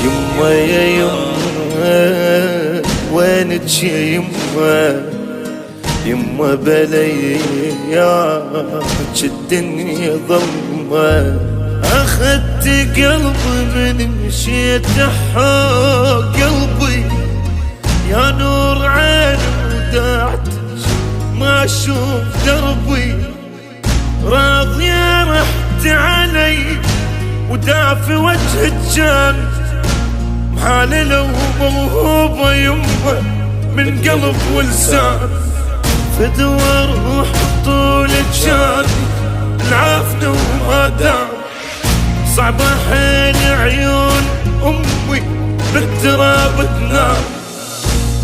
يما يا يما وينك يا يما، يما بلياك الدنيا ظلمة، أخذت قلبي من مشيت حق قلبي، يا نور عين ودعتش ما أشوف دربي، راضية رحت علي ودافي وجهك كان محاللة وموهوبة يمه من قلب ولسان، فدوى روح طولك شاني العافنة وما دام، صعبة حين عيون أمي بالتراب تنام،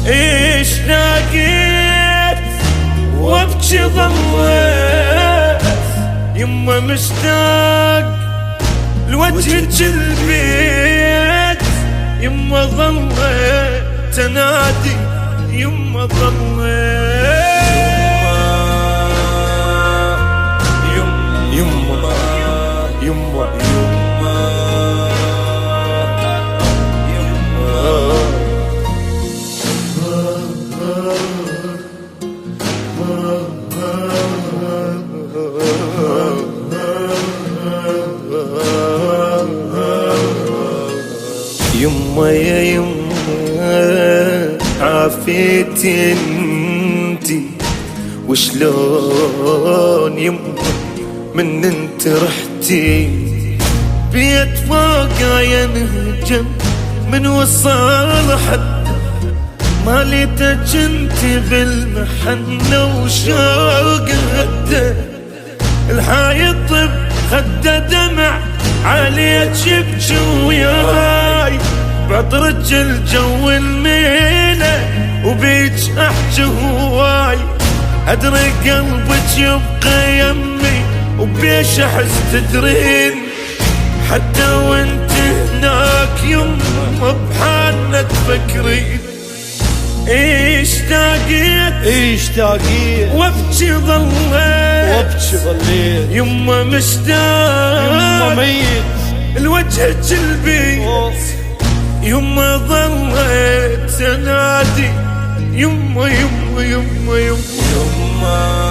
إيش لاقيت وابكي ظليت يما مشتاق لوجهك البيت، يما ظليت تنادي يما ظليت يما يما يما يا يما عافيتي انتي وشلون يما من انت رحتي، بيت فوقا ينهجم من وصال حد ما ليتك انتي بالمحنة وشوق هده، الحايط بخده دمع عليك يبكي وياي، بعطرك الجو الميلة وبيك احجي هواي، ادري قلبك يبقى يمي وبيش احس تدرين، حتى وانت هناك يما بحالنا تفكرين، ايش تاقيت وابكي ظليت يما مشتاق يما ميت الوجه البيت، يما ظليت تنادي يما يما يما يما يما